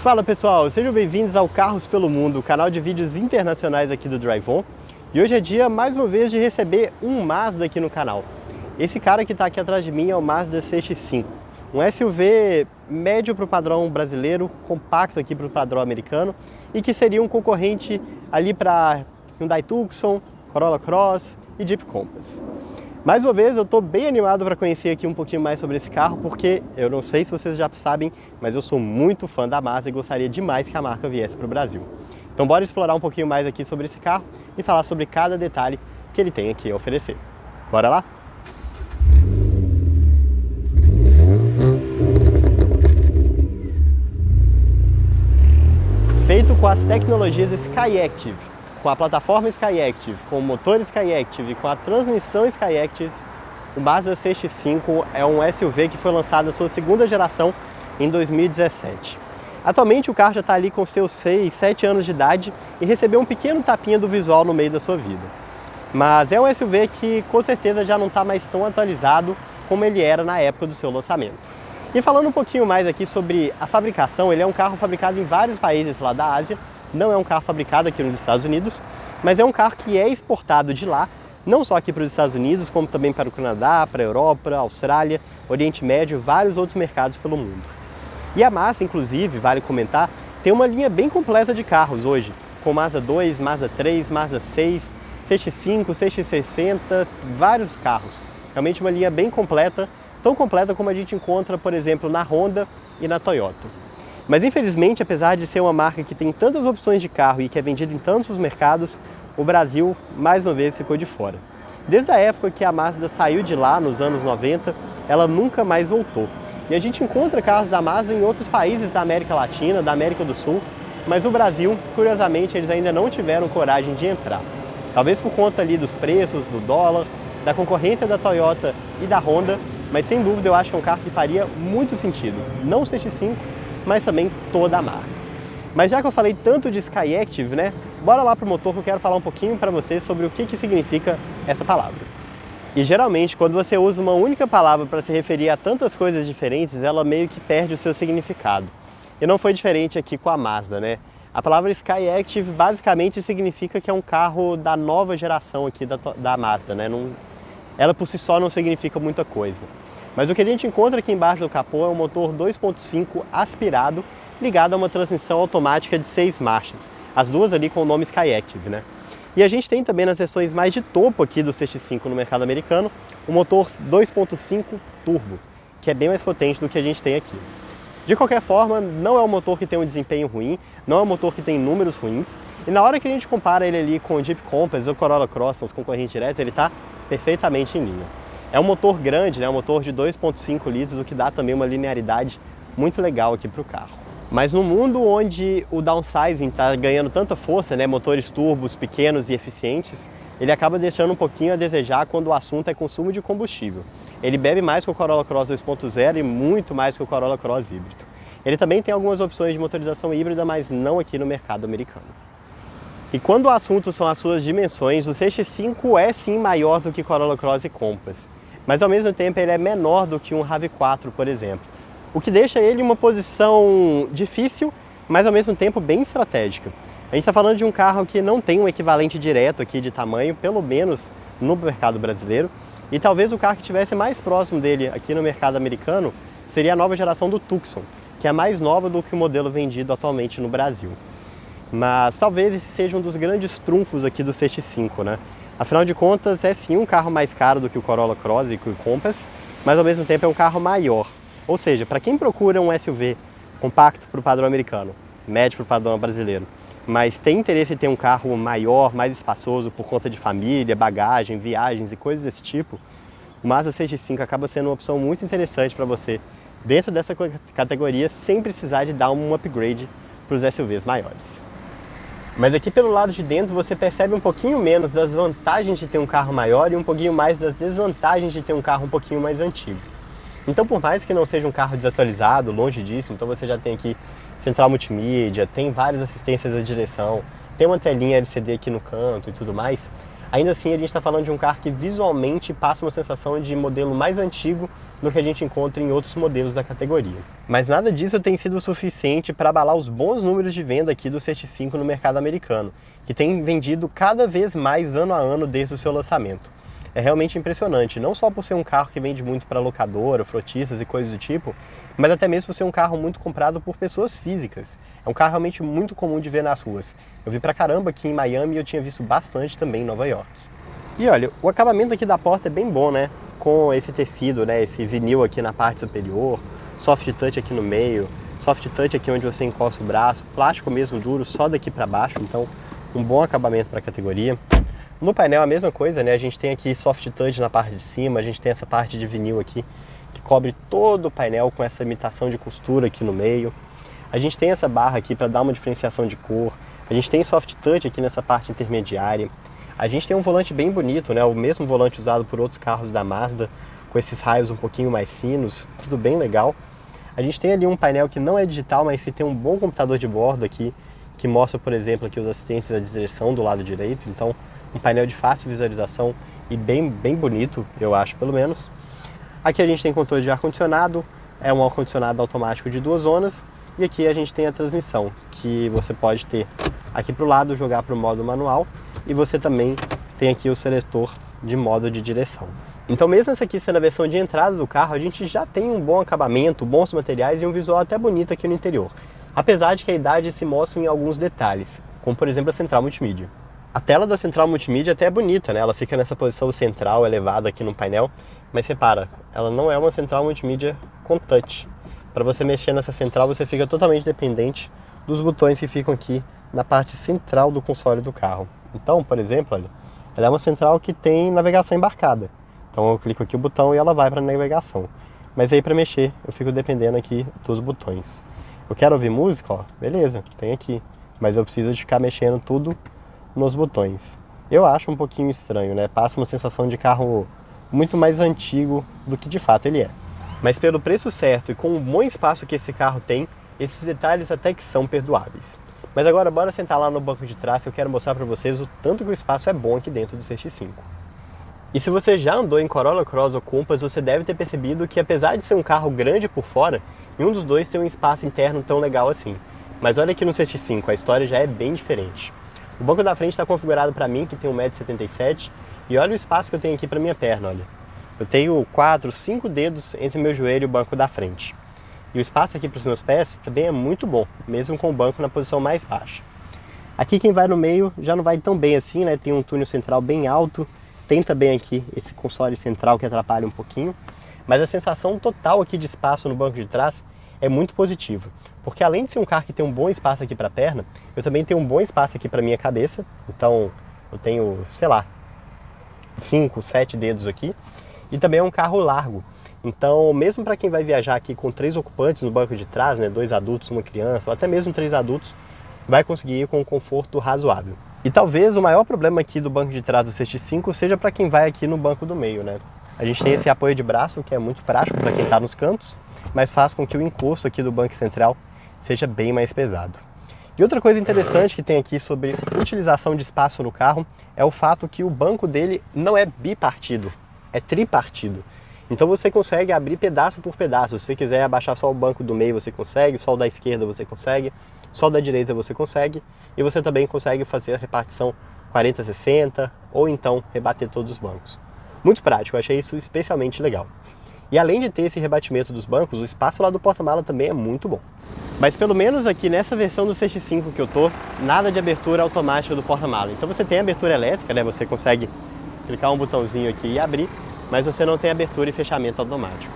Fala pessoal, sejam bem-vindos ao Carros pelo Mundo, o canal de vídeos internacionais aqui do Drive-On. E hoje é dia, mais uma vez, de receber um Mazda aqui no canal. Esse cara que está aqui atrás de mim é o Mazda CX-5. Um SUV médio para o padrão brasileiro, compacto aqui para o padrão americano e que seria um concorrente ali para Hyundai Tucson, Corolla Cross e Jeep Compass. Mais uma vez, eu estou bem animado para conhecer aqui um pouquinho mais sobre esse carro, porque eu não sei se vocês já sabem, mas eu sou muito fã da Mazda e gostaria demais que a marca viesse para o Brasil. Então bora explorar um pouquinho mais aqui sobre esse carro e falar sobre cada detalhe que ele tem aqui a oferecer. Bora lá? Feito com as tecnologias Skyactiv, com a plataforma Skyactiv, com o motor Skyactiv e com a transmissão Skyactiv, o Mazda CX-5 é um SUV que foi lançado na sua segunda geração em 2017. Atualmente o carro já está ali com seus 6, 7 anos de idade e recebeu um pequeno tapinha do visual no meio da sua vida. Mas é um SUV que com certeza já não está mais tão atualizado como ele era na época do seu lançamento. E falando um pouquinho mais aqui sobre a fabricação, ele é um carro fabricado em vários países lá da Ásia. Não é um carro fabricado aqui nos Estados Unidos, mas é um carro que é exportado de lá, não só aqui para os Estados Unidos, como também para o Canadá, para a Europa, Austrália, Oriente Médio, vários outros mercados pelo mundo. E a Mazda, inclusive, vale comentar, tem uma linha bem completa de carros hoje, com Mazda 2, Mazda 3, Mazda 6, CX-5, CX-60, vários carros. Realmente uma linha bem completa, tão completa como a gente encontra, por exemplo, na Honda e na Toyota. Mas infelizmente, apesar de ser uma marca que tem tantas opções de carro e que é vendida em tantos mercados, o Brasil, mais uma vez, ficou de fora. Desde a época que a Mazda saiu de lá, nos anos 90, ela nunca mais voltou. E a gente encontra carros da Mazda em outros países da América Latina, da América do Sul, mas o Brasil, curiosamente, eles ainda não tiveram coragem de entrar. Talvez por conta ali dos preços, do dólar, da concorrência da Toyota e da Honda, mas sem dúvida eu acho que é um carro que faria muito sentido. Não o CX-5, mas também toda a marca. Mas já que eu falei tanto de Skyactiv, né? Bora lá pro motor que eu quero falar um pouquinho para vocês sobre o que significa essa palavra. E geralmente, quando você usa uma única palavra para se referir a tantas coisas diferentes, ela meio que perde o seu significado. E não foi diferente aqui com a Mazda, né? A palavra Skyactiv basicamente significa que é um carro da nova geração aqui da Mazda, né? Ela por si só não significa muita coisa. Mas o que a gente encontra aqui embaixo do capô é um motor 2.5 aspirado ligado a uma transmissão automática de 6 marchas, as duas ali com o nome Skyactiv, né? E a gente tem também nas versões mais de topo aqui do CX-5 no mercado americano, o motor 2.5 turbo, que é bem mais potente do que a gente tem aqui. De qualquer forma, não é um motor que tem um desempenho ruim, não é um motor que tem números ruins, e na hora que a gente compara ele ali com o Jeep Compass ou Corolla Cross, os concorrentes diretos, ele está perfeitamente em linha. É um motor grande, né? Um motor de 2.5 litros, o que dá também uma linearidade muito legal aqui para o carro. Mas no mundo onde o downsizing está ganhando tanta força, né? Motores turbos pequenos e eficientes, ele acaba deixando um pouquinho a desejar quando o assunto é consumo de combustível. Ele bebe mais que o Corolla Cross 2.0 e muito mais que o Corolla Cross híbrido. Ele também tem algumas opções de motorização híbrida, mas não aqui no mercado americano. E quando o assunto são as suas dimensões, o CX-5 é sim maior do que Corolla Cross e Compass, mas ao mesmo tempo ele é menor do que um RAV4, por exemplo, o que deixa ele em uma posição difícil, mas ao mesmo tempo bem estratégica. A gente está falando de um carro que não tem um equivalente direto aqui de tamanho, pelo menos no mercado brasileiro, e talvez o carro que estivesse mais próximo dele aqui no mercado americano seria a nova geração do Tucson, que é mais nova do que o modelo vendido atualmente no Brasil. Mas talvez esse seja um dos grandes trunfos aqui do CX-5, né? Afinal de contas, é sim um carro mais caro do que o Corolla Cross e o Compass, mas ao mesmo tempo é um carro maior. Ou seja, para quem procura um SUV compacto para o padrão americano, médio para o padrão brasileiro, mas tem interesse em ter um carro maior, mais espaçoso por conta de família, bagagem, viagens e coisas desse tipo, o Mazda CX-5 acaba sendo uma opção muito interessante para você dentro dessa categoria sem precisar de dar um upgrade para os SUVs maiores. Mas aqui pelo lado de dentro você percebe um pouquinho menos das vantagens de ter um carro maior e um pouquinho mais das desvantagens de ter um carro um pouquinho mais antigo. Então por mais que não seja um carro desatualizado, longe disso, então você já tem aqui central multimídia, tem várias assistências à direção, tem uma telinha LCD aqui no canto e tudo mais, ainda assim a gente está falando de um carro que visualmente passa uma sensação de modelo mais antigo do que a gente encontra em outros modelos da categoria. Mas nada disso tem sido suficiente para abalar os bons números de venda aqui do CX-5 no mercado americano, que tem vendido cada vez mais ano a ano desde o seu lançamento. É realmente impressionante, não só por ser um carro que vende muito para locadora, frotistas e coisas do tipo, mas até mesmo por ser um carro muito comprado por pessoas físicas. É um carro realmente muito comum de ver nas ruas. Eu vi pra caramba aqui em Miami e eu tinha visto bastante também em Nova York. E olha, o acabamento aqui da porta é bem bom, né? Com esse tecido, né? Esse vinil aqui na parte superior, soft touch aqui no meio, soft touch aqui onde você encosta o braço, plástico mesmo duro só daqui para baixo, então um bom acabamento para a categoria. No painel a mesma coisa, né? A gente tem aqui soft touch na parte de cima, a gente tem essa parte de vinil aqui que cobre todo o painel com essa imitação de costura aqui no meio. A gente tem essa barra aqui para dar uma diferenciação de cor. A gente tem soft touch aqui nessa parte intermediária. A gente tem um volante bem bonito, né? O mesmo volante usado por outros carros da Mazda, com esses raios um pouquinho mais finos, tudo bem legal. A gente tem ali um painel que não é digital, mas que tem um bom computador de bordo aqui, que mostra, por exemplo, aqui os assistentes da direção do lado direito. Então, um painel de fácil visualização e bem bonito, eu acho, pelo menos. Aqui a gente tem controle de ar-condicionado, é um ar-condicionado automático de 2 zonas. E aqui a gente tem a transmissão, que você pode ter aqui para o lado, jogar para o modo manual. E você também tem aqui o seletor de modo de direção. Então mesmo essa aqui sendo a versão de entrada do carro, a gente já tem um bom acabamento, bons materiais e um visual até bonito aqui no interior. Apesar de que a idade se mostra em alguns detalhes, como por exemplo a central multimídia. A tela da central multimídia até é bonita, né? Ela fica nessa posição central elevada aqui no painel, mas repara, ela não é uma central multimídia com touch. Para você mexer nessa central você fica totalmente dependente dos botões que ficam aqui na parte central do console do carro. Então, por exemplo, olha, ela é uma central que tem navegação embarcada. Então eu clico aqui o botão e ela vai para a navegação. Mas aí para mexer eu fico dependendo aqui dos botões. Eu quero ouvir música, ó, beleza, tem aqui. Mas eu preciso de ficar mexendo tudo nos botões. Eu acho um pouquinho estranho, né? Passa uma sensação de carro muito mais antigo do que de fato ele é. Mas pelo preço certo e com o bom espaço que esse carro tem, esses detalhes até que são perdoáveis. Mas agora bora sentar lá no banco de trás que eu quero mostrar para vocês o tanto que o espaço é bom aqui dentro do CX-5. E se você já andou em Corolla Cross ou Compass, você deve ter percebido que apesar de ser um carro grande por fora, nenhum dos dois tem um espaço interno tão legal assim. Mas olha aqui no CX-5, a história já é bem diferente. O banco da frente está configurado para mim, que tem 1,77 m, e olha o espaço que eu tenho aqui para minha perna, olha. Eu tenho 4, 5 dedos entre meu joelho e o banco da frente. E o espaço aqui para os meus pés também é muito bom, mesmo com o banco na posição mais baixa. Aqui quem vai no meio já não vai tão bem assim, né? Tem um túnel central bem alto, tem também aqui esse console central que atrapalha um pouquinho. Mas a sensação total aqui de espaço no banco de trás é muito positiva. Porque além de ser um carro que tem um bom espaço aqui para a perna, eu também tenho um bom espaço aqui para minha cabeça. Então eu tenho, sei lá, 5, 7 dedos aqui. E também é um carro largo. Então, mesmo para quem vai viajar aqui com 3 ocupantes no banco de trás, né, 2 adultos, uma criança, ou até mesmo 3 adultos, vai conseguir ir com um conforto razoável. E talvez o maior problema aqui do banco de trás do CX-5 seja para quem vai aqui no banco do meio, né? A gente tem esse apoio de braço, que é muito prático para quem está nos cantos, mas faz com que o encosto aqui do banco central seja bem mais pesado. E outra coisa interessante que tem aqui sobre utilização de espaço no carro é o fato que o banco dele não é bipartido, é tripartido. Então você consegue abrir pedaço por pedaço. Se você quiser abaixar só o banco do meio, você consegue, só o da esquerda você consegue, só o da direita você consegue, e você também consegue fazer a repartição 40-60 ou então rebater todos os bancos. Muito prático, eu achei isso especialmente legal. E além de ter esse rebatimento dos bancos, o espaço lá do porta-mala também é muito bom. Mas pelo menos aqui nessa versão do CX-5 que eu tô, nada de abertura automática do porta-mala. Então você tem abertura elétrica, né? Você consegue clicar um botãozinho aqui e abrir, mas você não tem abertura e fechamento automático.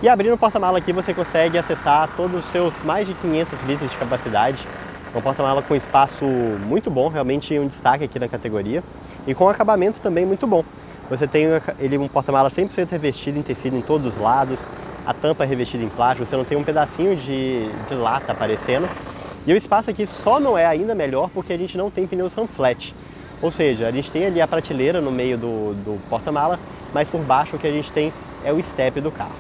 E abrindo o porta-mala aqui você consegue acessar todos os seus mais de 500 litros de capacidade. É um porta-mala com espaço muito bom, realmente um destaque aqui na categoria. E com acabamento também muito bom. Você tem um porta-mala 100% revestido em tecido em todos os lados. A tampa é revestida em plástico, você não tem um pedacinho de lata aparecendo. E o espaço aqui só não é ainda melhor porque a gente não tem pneus run flat. Ou seja, a gente tem ali a prateleira no meio do porta-mala, mas por baixo o que a gente tem é o step do carro.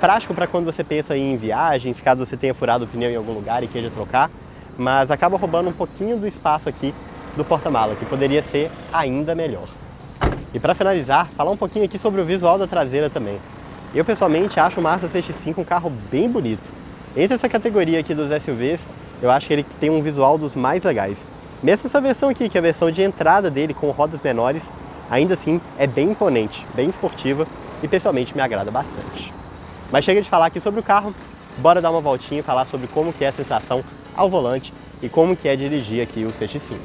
Prático para quando você pensa em viagens, caso você tenha furado o pneu em algum lugar e queira trocar, mas acaba roubando um pouquinho do espaço aqui do porta-mala, que poderia ser ainda melhor. E para finalizar, falar um pouquinho aqui sobre o visual da traseira também. Eu pessoalmente acho o Mazda CX-5 um carro bem bonito. Entre essa categoria aqui dos SUVs, eu acho que ele tem um visual dos mais legais. Mesmo essa versão aqui, que é a versão de entrada dele com rodas menores, ainda assim é bem imponente, bem esportiva e pessoalmente me agrada bastante. Mas chega de falar aqui sobre o carro, bora dar uma voltinha e falar sobre como que é a sensação ao volante e como que é dirigir aqui o CX-5.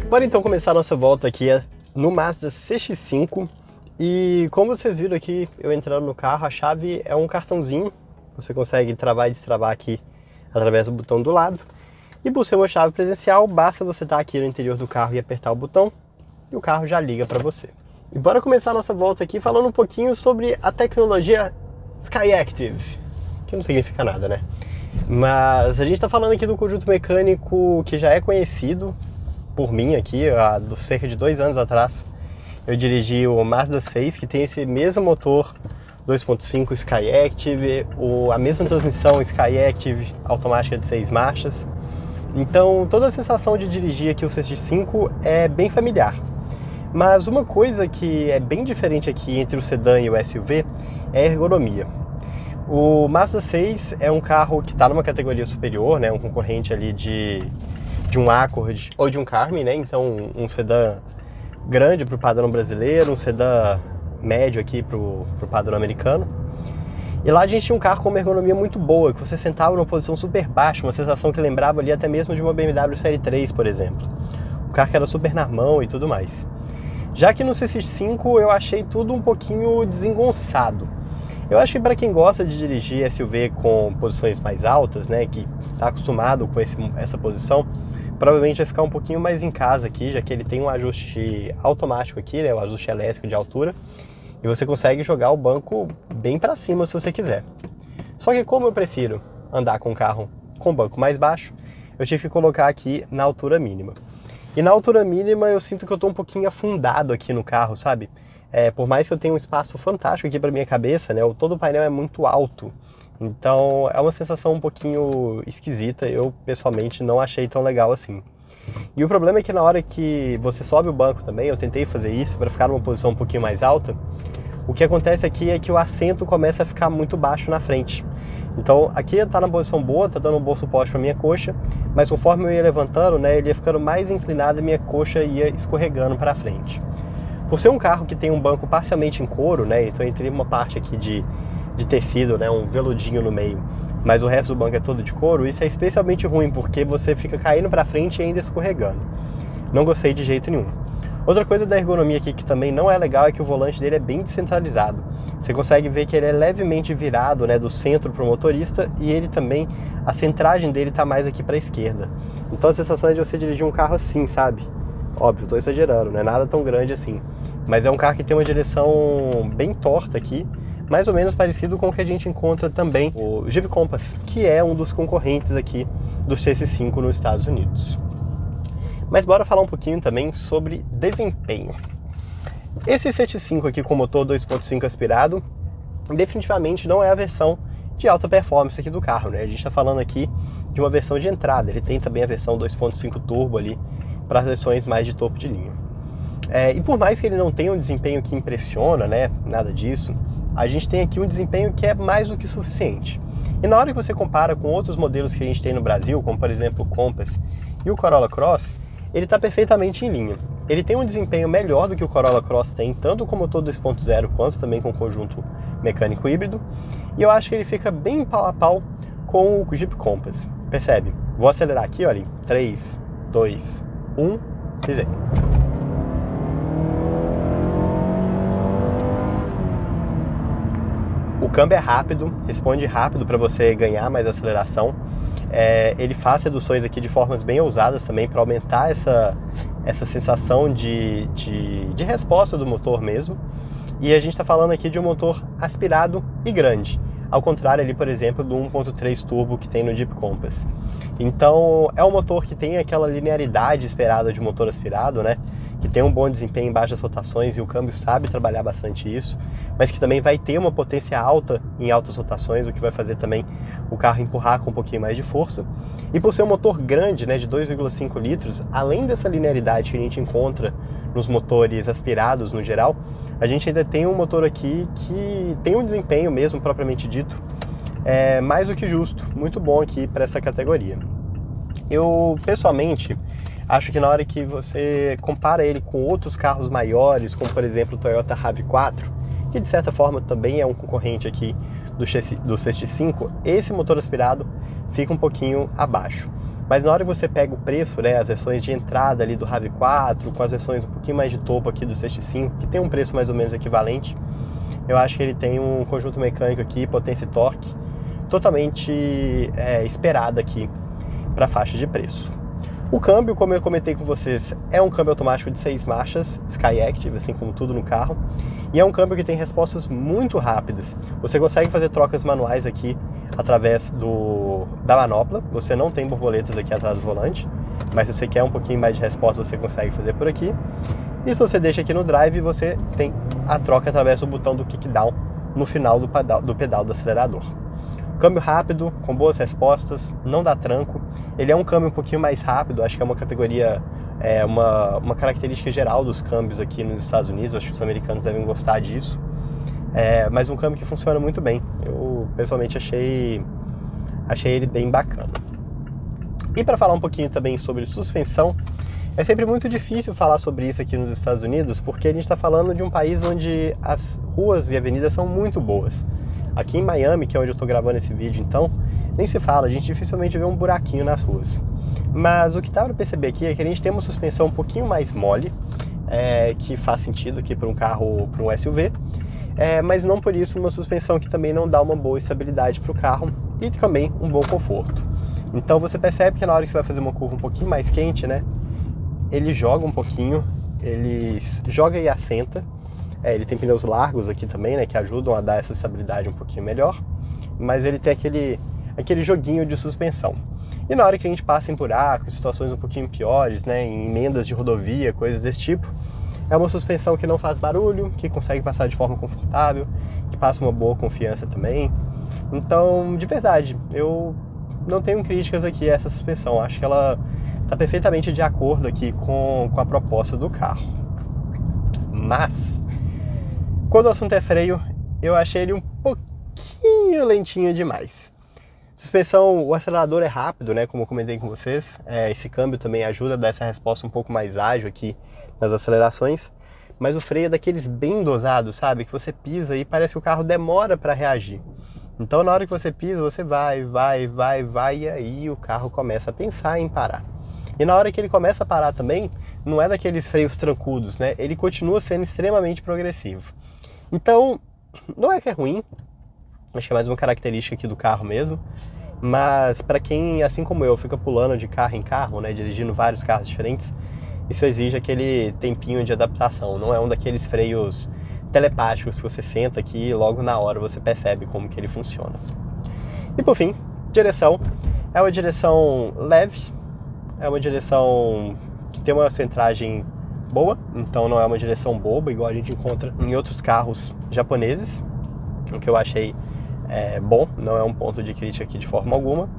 Bora então começar a nossa volta aqui no Mazda CX-5 e como vocês viram aqui, eu entrando no carro, a chave é um cartãozinho, você consegue travar e destravar aqui através do botão do lado e por ser uma chave presencial, basta você estar aqui no interior do carro e apertar o botão e o carro já liga para você. E bora começar a nossa volta aqui falando um pouquinho sobre a tecnologia Skyactiv, que não significa nada, né? Mas a gente está falando aqui do conjunto mecânico que já é conhecido por mim aqui, há cerca de 2 anos atrás, eu dirigi o Mazda 6, que tem esse mesmo motor 2.5 Skyactiv, a mesma transmissão Skyactiv automática de 6 marchas. Então toda a sensação de dirigir aqui o CX-5 é bem familiar. Mas uma coisa que é bem diferente aqui entre o sedã e o SUV é a ergonomia. O Mazda 6 é um carro que está numa categoria superior, né, um concorrente ali de um Accord ou de um Karmann, né? Então um sedã grande para o padrão brasileiro, um sedã médio aqui para o padrão americano. E lá a gente tinha um carro com uma ergonomia muito boa, que você sentava numa posição super baixa, uma sensação que lembrava ali até mesmo de uma BMW Série 3, por exemplo. O carro que era super na mão e tudo mais. Já que no CX-5 eu achei tudo um pouquinho desengonçado. Eu acho que para quem gosta de dirigir SUV com posições mais altas, né, que está acostumado com essa posição, provavelmente vai ficar um pouquinho mais em casa aqui, já que ele tem um ajuste automático aqui, né, o ajuste elétrico de altura, e você consegue jogar o banco bem para cima se você quiser. Só que como eu prefiro andar com o carro com o banco mais baixo, eu tive que colocar aqui na altura mínima. E na altura mínima eu sinto que eu estou um pouquinho afundado aqui no carro, sabe? Por mais que eu tenha um espaço fantástico aqui para minha cabeça, né, todo o painel é muito alto. Então é uma sensação um pouquinho esquisita, eu pessoalmente não achei tão legal assim. E o problema é que na hora que você sobe o banco também, eu tentei fazer isso para ficar numa posição um pouquinho mais alta, o que acontece aqui é que o assento começa a ficar muito baixo na frente. Então aqui está na posição boa, está dando um bom suporte para minha coxa, mas conforme eu ia levantando, né, ele ia ficando mais inclinado e minha coxa ia escorregando para frente. Por ser um carro que tem um banco parcialmente em couro, né, então entre uma parte aqui de tecido, né, um veludinho no meio, mas o resto do banco é todo de couro, isso é especialmente ruim porque você fica caindo para frente e ainda escorregando. Não gostei de jeito nenhum. Outra coisa da ergonomia aqui que também não é legal é que o volante dele é bem descentralizado. Você consegue ver que ele é levemente virado, né, do centro para o motorista e ele também, a centragem dele está mais aqui para a esquerda. Então a sensação é de você dirigir um carro assim, sabe? Óbvio, estou exagerando, não é nada tão grande assim. Mas é um carro que tem uma direção bem torta aqui, mais ou menos parecido com o que a gente encontra também o Jeep Compass, que é um dos concorrentes aqui do CX-5 nos Estados Unidos. Mas bora falar um pouquinho também sobre desempenho. Esse CX-5 aqui com motor 2.5 aspirado, definitivamente não é a versão de alta performance aqui do carro, né? A gente está falando aqui de uma versão de entrada, ele tem também a versão 2.5 turbo ali para as versões mais de topo de linha. E por mais que ele não tenha um desempenho que impressiona, né, nada disso, a gente tem aqui um desempenho que é mais do que suficiente. E na hora que você compara com outros modelos que a gente tem no Brasil, como por exemplo o Compass e o Corolla Cross, ele está perfeitamente em linha. Ele tem um desempenho melhor do que o Corolla Cross tem, tanto com motor 2.0 quanto também com conjunto mecânico híbrido, e eu acho que ele fica bem pau a pau com o Jeep Compass. Percebe? Vou acelerar aqui, olha, 3, 2, 1, pisei. O câmbio é rápido, responde rápido para você ganhar mais aceleração. Ele faz reduções aqui de formas bem ousadas também para aumentar essa sensação de resposta do motor mesmo. E a gente está falando aqui de um motor aspirado e grande, ao contrário ali, por exemplo, do 1.3 turbo que tem no Jeep Compass. Então é um motor que tem aquela linearidade esperada de um motor aspirado, né? Que tem um bom desempenho em baixas rotações e o câmbio sabe trabalhar bastante isso. mas que também vai ter uma potência alta em altas rotações, o que vai fazer também o carro empurrar com um pouquinho mais de força. E por ser um motor grande, né, de 2,5 litros, além dessa linearidade que a gente encontra nos motores aspirados no geral, a gente ainda tem um motor aqui que tem um desempenho mesmo propriamente dito, mais do que justo, muito bom aqui para essa categoria. Eu pessoalmente acho que na hora que você compara ele com outros carros maiores, como por exemplo o Toyota RAV4, que de certa forma também é um concorrente aqui do CX-5, esse motor aspirado fica um pouquinho abaixo. Mas na hora que você pega o preço, né, as versões de entrada ali do RAV4, com as versões um pouquinho mais de topo aqui do CX-5, que tem um preço mais ou menos equivalente, eu acho que ele tem um conjunto mecânico aqui, potência e torque, totalmente esperado aqui para a faixa de preço. O câmbio, como eu comentei com vocês, é um câmbio automático de 6 marchas, Skyactiv, assim como tudo no carro, e é um câmbio que tem respostas muito rápidas. Você consegue fazer trocas manuais aqui através da manopla, você não tem borboletas aqui atrás do volante, mas se você quer um pouquinho mais de resposta, você consegue fazer por aqui. E se você deixa aqui no drive, você tem a troca através do botão do kickdown no final do pedal do acelerador. Câmbio rápido, com boas respostas, não dá tranco. Ele é um câmbio um pouquinho mais rápido, acho que é uma categoria, uma característica geral dos câmbios aqui nos Estados Unidos, acho que os americanos devem gostar disso. Mas um câmbio que funciona muito bem. Eu pessoalmente achei ele bem bacana. E para falar um pouquinho também sobre suspensão, é sempre muito difícil falar sobre isso aqui nos Estados Unidos, porque a gente está falando de um país onde as ruas e avenidas são muito boas. Aqui em Miami, que é onde eu estou gravando esse vídeo, então, nem se fala, a gente dificilmente vê um buraquinho nas ruas. Mas o que dá para perceber aqui é que a gente tem uma suspensão um pouquinho mais mole, que faz sentido aqui para um carro, para um SUV, mas não por isso uma suspensão que também não dá uma boa estabilidade para o carro e também um bom conforto. Então você percebe que na hora que você vai fazer uma curva um pouquinho mais quente, né, ele joga um pouquinho, ele joga e assenta. Ele tem pneus largos aqui também, né, que ajudam a dar essa estabilidade um pouquinho melhor, mas ele tem aquele joguinho de suspensão. E na hora que a gente passa em buracos, situações um pouquinho piores, né, em emendas de rodovia, coisas desse tipo, é uma suspensão que não faz barulho, que consegue passar de forma confortável, que passa uma boa confiança também. Então, de verdade, eu não tenho críticas aqui a essa suspensão, acho que ela está perfeitamente de acordo aqui com a proposta do carro. Mas quando o assunto é freio, eu achei ele um pouquinho lentinho demais. Suspensão, o acelerador é rápido, né, como eu comentei com vocês. Esse câmbio também ajuda a dar essa resposta um pouco mais ágil aqui nas acelerações. Mas o freio é daqueles bem dosados, sabe? Que você pisa e parece que o carro demora para reagir. Então na hora que você pisa, você vai, e aí o carro começa a pensar em parar. E na hora que ele começa a parar também, não é daqueles freios trancudos, né? Ele continua sendo extremamente progressivo. Então, não é que é ruim, acho que é mais uma característica aqui do carro mesmo, mas para quem, assim como eu, fica pulando de carro em carro, né, dirigindo vários carros diferentes, isso exige aquele tempinho de adaptação, não é um daqueles freios telepáticos que você senta aqui e logo na hora você percebe como que ele funciona. E por fim, direção. É uma direção leve, é uma direção que tem uma centragem boa, então não é uma direção boba, igual a gente encontra em outros carros japoneses, o que eu achei bom, não é um ponto de crítica aqui de forma alguma,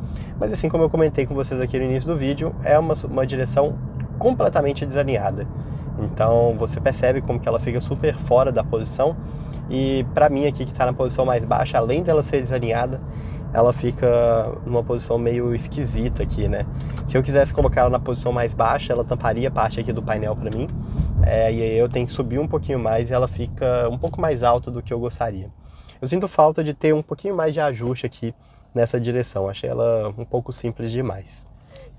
mas assim como eu comentei com vocês aqui no início do vídeo, é uma direção completamente desalinhada, então você percebe como que ela fica super fora da posição, e para mim aqui que está na posição mais baixa, além dela ser desalinhada, ela fica numa posição meio esquisita aqui, né? Se eu quisesse colocar ela na posição mais baixa, ela tamparia parte aqui do painel para mim, e aí eu tenho que subir um pouquinho mais e ela fica um pouco mais alta do que eu gostaria. Eu sinto falta de ter um pouquinho mais de ajuste aqui nessa direção, achei ela um pouco simples demais.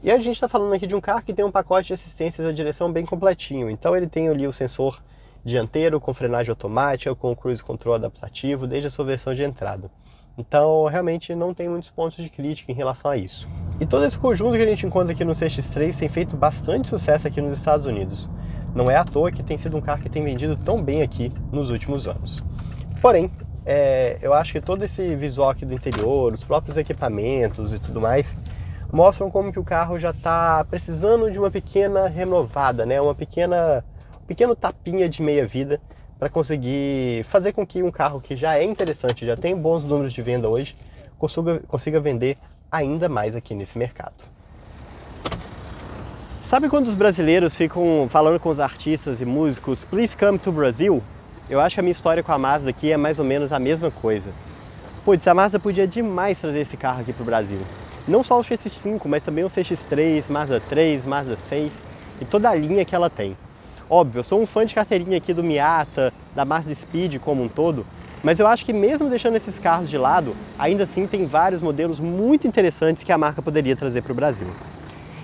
E a gente está falando aqui de um carro que tem um pacote de assistências à direção bem completinho, então ele tem ali o sensor dianteiro com frenagem automática, com o cruise control adaptativo, desde a sua versão de entrada. Então, realmente não tem muitos pontos de crítica em relação a isso. E todo esse conjunto que a gente encontra aqui no CX-3 tem feito bastante sucesso aqui nos Estados Unidos. Não é à toa que tem sido um carro que tem vendido tão bem aqui nos últimos anos. Porém, eu acho que todo esse visual aqui do interior, os próprios equipamentos e tudo mais, mostram como que o carro já está precisando de uma pequena renovada, né? Um pequeno tapinha de meia-vida para conseguir fazer com que um carro que já é interessante, já tem bons números de venda hoje, consiga vender ainda mais aqui nesse mercado. Sabe quando os brasileiros ficam falando com os artistas e músicos, please come to Brazil? Eu acho que a minha história com a Mazda aqui é mais ou menos a mesma coisa. Putz, a Mazda podia demais trazer esse carro aqui pro Brasil. Não só o CX-5, mas também o CX-3, Mazda 3, Mazda 6 e toda a linha que ela tem. Óbvio, eu sou um fã de carteirinha aqui do Miata, da Mazda Speed como um todo, mas eu acho que mesmo deixando esses carros de lado, ainda assim tem vários modelos muito interessantes que a marca poderia trazer para o Brasil.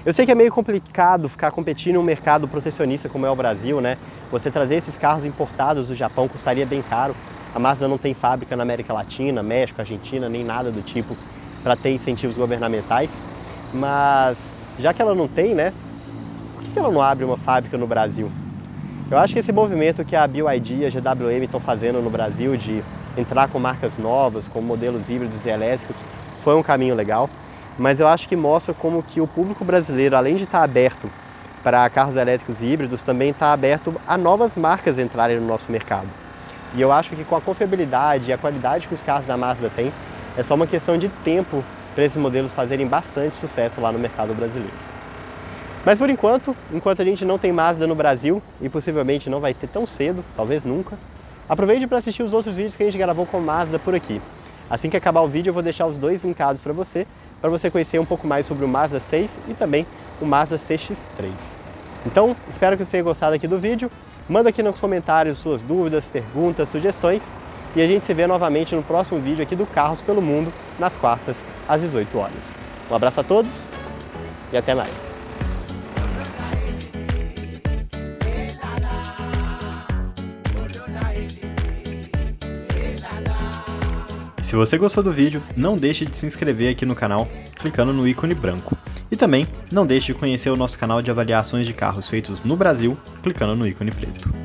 Eu sei que é meio complicado ficar competindo em um mercado protecionista como é o Brasil, né? Você trazer esses carros importados do Japão custaria bem caro. A Mazda não tem fábrica na América Latina, México, Argentina, nem nada do tipo para ter incentivos governamentais. Mas já que ela não tem, né? Por que ela não abre uma fábrica no Brasil? Eu acho que esse movimento que a BYD e a GWM estão fazendo no Brasil de entrar com marcas novas, com modelos híbridos e elétricos, foi um caminho legal. Mas eu acho que mostra como que o público brasileiro, além de estar aberto para carros elétricos e híbridos, também está aberto a novas marcas entrarem no nosso mercado. E eu acho que com a confiabilidade e a qualidade que os carros da Mazda têm, é só uma questão de tempo para esses modelos fazerem bastante sucesso lá no mercado brasileiro. Mas por enquanto a gente não tem Mazda no Brasil, e possivelmente não vai ter tão cedo, talvez nunca, aproveite para assistir os outros vídeos que a gente gravou com Mazda por aqui. Assim que acabar o vídeo eu vou deixar os dois linkados para você conhecer um pouco mais sobre o Mazda 6 e também o Mazda CX-3. Então, espero que você tenha gostado aqui do vídeo. Manda aqui nos comentários suas dúvidas, perguntas, sugestões. E a gente se vê novamente no próximo vídeo aqui do Carros pelo Mundo, nas quartas, às 18 horas. Um abraço a todos e até mais. Se você gostou do vídeo, não deixe de se inscrever aqui no canal, clicando no ícone branco. E também, não deixe de conhecer o nosso canal de avaliações de carros feitos no Brasil, clicando no ícone preto.